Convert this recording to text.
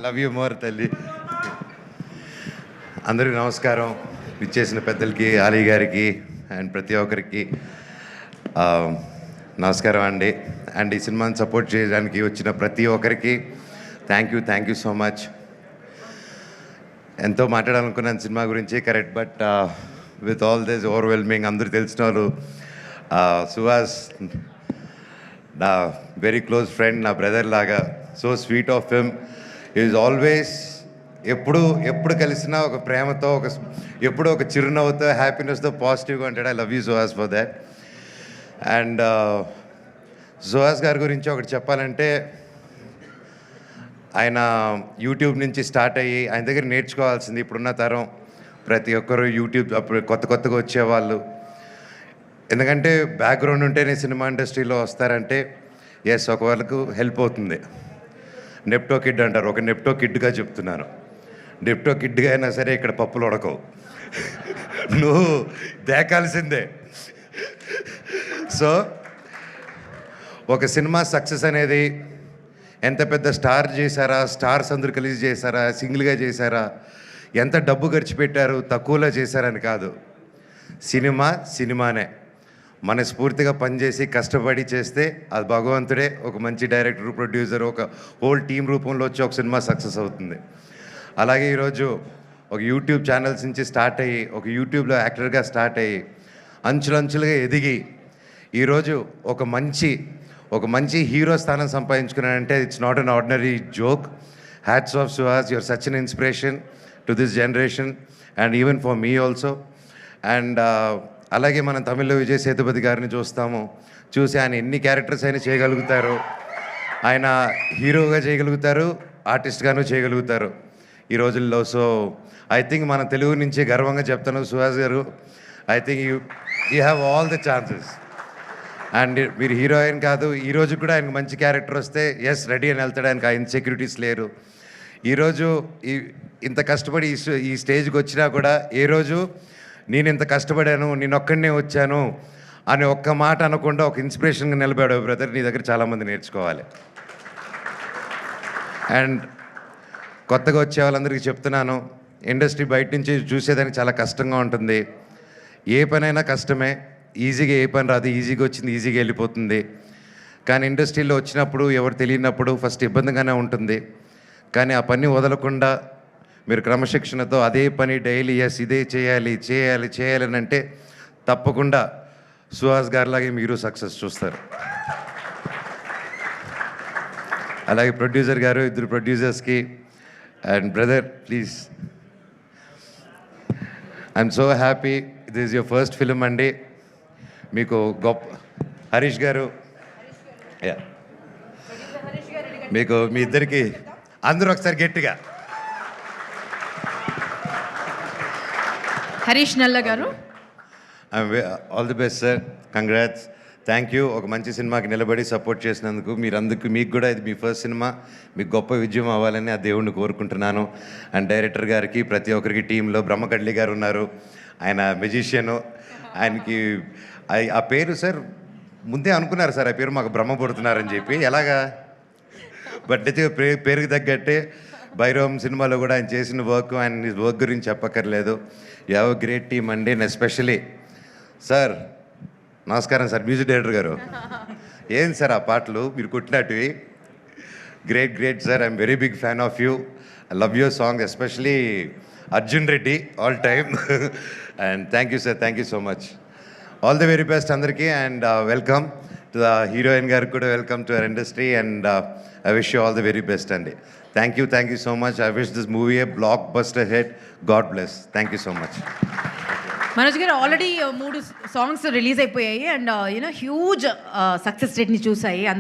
Love you more తల్లి. అందరికీ నమస్కారం. ఇచ్చేసిన పెద్దలకి, ఆలీ గారికి అండ్ ప్రతి ఒక్కరికి నమస్కారం అండి. అండ్ ఈ సినిమాని సపోర్ట్ చేయడానికి వచ్చిన ప్రతి ఒక్కరికి థ్యాంక్ యూ సో మచ్. ఎంతో మాట్లాడాలనుకున్నాను సినిమా గురించి, correct. But with all this overwhelming, అందరూ తెలిసిన వాళ్ళు, సుహాస్ నా వెరీ క్లోజ్ ఫ్రెండ్, నా బ్రదర్ లాగా, so sweet of him. Is always ఎప్పుడు కలిసినా ఒక ప్రేమతో, ఎప్పుడు ఒక చిరునవ్వుతో, హ్యాపీనెస్తో, పాజిటివ్గా ఉంటాడు. I love you Suhas for that. And Suhas గారి గురించి ఒకటి చెప్పాలంటే, ఆయన యూట్యూబ్ నుంచి స్టార్ట్ అయ్యి ఆయన దగ్గర నేర్చుకోవాల్సింది ఇప్పుడున్న తరం ప్రతి ఒక్కరు యూట్యూబ్, అప్పుడు కొత్తగా వచ్చేవాళ్ళు. ఎందుకంటే బ్యాక్గ్రౌండ్ ఉంటేనే సినిమా ఇండస్ట్రీలో వస్తారంటే ఎస్, ఒక వాళ్ళకు హెల్ప్ అవుతుంది. నెప్టో కిడ్ అంటారు, ఒక నెప్టో కిడ్గా చెప్తున్నాను. నెప్టో కిడ్గా అయినా సరే ఇక్కడ పప్పులు ఉడకవు, నువ్వు దేకాల్సిందే. సో ఒక సినిమా సక్సెస్ అనేది ఎంత పెద్ద స్టార్ చేశారా, స్టార్స్ అందరూ కలిసి చేశారా, సింగిల్గా చేశారా, ఎంత డబ్బు ఖర్చు పెట్టారు, తక్కువలో చేశారని కాదు. సినిమానే మనస్ఫూర్తిగా పనిచేసి కష్టపడి చేస్తే అది భగవంతుడే ఒక మంచి డైరెక్టర్, ప్రొడ్యూసర్, ఒక హోల్ టీం రూపంలో వచ్చి ఒక సినిమా సక్సెస్ అవుతుంది. అలాగే ఈరోజు ఒక యూట్యూబ్ ఛానల్స్ నుంచి స్టార్ట్ అయ్యి, ఒక యూట్యూబ్లో యాక్టర్గా స్టార్ట్ అయ్యి, అంచులంచులుగా ఎదిగి ఈరోజు ఒక మంచి హీరో స్థానం సంపాదించుకున్నానంటే it's not an ordinary joke. Hats off Suhas, your such an inspiration to this generation and even for me also. And అలాగే మనం తమిళ్లో విజయ్ సేతుపతి గారిని చూసి ఆయన ఎన్ని క్యారెక్టర్స్ అయినా చేయగలుగుతారు. ఆయన హీరోగా చేయగలుగుతారు, ఆర్టిస్ట్గాను చేయగలుగుతారు ఈ రోజుల్లో. సో ఐ థింక్ మన తెలుగు నుంచి గర్వంగా చెప్తాను, సుహాస్ గారు, I think you have all the chances. And మీరు హీరోయిన్ కాదు, ఈరోజు కూడా ఆయనకు మంచి క్యారెక్టర్ వస్తే ఎస్ రెడీ అని వెళ్తాడు. ఆయనకు ఆ ఇన్సెక్యూరిటీస్ లేరు. ఈరోజు ఇంత కష్టపడి ఈ స్టేజ్కి వచ్చినా కూడా ఏ రోజు నేను ఇంత కష్టపడాను, నేను ఒక్కడనే వచ్చాను అని ఒక్క మాట అనకుండా ఒక ఇన్స్పిరేషన్గా నిలబడావు బ్రదర్. నీ దగ్గర చాలామంది నేర్చుకోవాలి. అండ్ కొత్తగా వచ్చే వాళ్ళందరికీ చెప్తున్నాను, ఇండస్ట్రీ బయట నుంచి చూసేదానికి చాలా కష్టంగా ఉంటుంది. ఏ పనైనా కష్టమే, ఈజీగా ఏ పని రాదు, ఈజీగా వచ్చింది ఈజీగా వెళ్ళిపోతుంది. కానీ ఇండస్ట్రీలో వచ్చినప్పుడు ఎవరు తెలియనప్పుడు ఫస్ట్ ఇబ్బందిగానే ఉంటుంది. కానీ ఆ పని వదలకుండా మీరు క్రమశిక్షణతో అదే పని డైలీ ఎస్ ఇదే చేయాలి అని అంటే తప్పకుండా సుహాస్ గారిలాగే మీరు సక్సెస్ చూస్తారు. అలాగే ప్రొడ్యూసర్ గారు, ఇద్దరు ప్రొడ్యూసర్స్కి and brother please, I'm so happy. This is your first film అండి. మీకు గొప్ప హరీష్ గారు, మీకు మీ ఇద్దరికి అందరూ ఒకసారి గట్టిగా హరీష్ నల్ల గారు, all the best sir, congrats, thank you. ఒక మంచి సినిమాకి నిలబడి సపోర్ట్ చేసినందుకు మీకు కూడా ఇది మీ ఫస్ట్ సినిమా, మీకు గొప్ప విజయం అవ్వాలని ఆ దేవుణ్ణి కోరుకుంటున్నాను. అండ్ డైరెక్టర్ గారికి, ప్రతి ఒక్కరికి టీంలో బ్రహ్మకడ్లి గారు ఉన్నారు, ఆయన మెజిషియను. ఆయనకి ఆ పేరు సార్ ముందే అనుకున్నారు సార్, ఆ పేరు మాకు బ్రహ్మ పుడుతున్నారని చెప్పి, ఎలాగా బట్ అయితే పేరుకి తగ్గట్టే భైరవం సినిమాలో కూడా ఆయన చేసిన వర్క్, ఆయన వర్క్ గురించి చెప్పక్కర్లేదు. You have a great team అండి. అండ్ ఎస్పెషలీ సార్, నమస్కారం సార్, మ్యూజిక్ డైరెక్టర్ గారు. ఏం సార్ ఆ పాటలు మీరు కొట్టినట్టువి, great sir. I'm very big fan of you. I love your song, especially Arjun Reddy all time. And thank you sir, thank you so much. All the very best అందరికీ. And welcome to the heroine గారికి కూడా, welcome to our industry. And I wish you all the very best అండి. Thank you so much. I wish this movie A block buster hit. God bless. Thank you so much. Manoj గారు, already 3 songs release అయిపోయాయి and huge success రేట్ని చూసాయి అందరి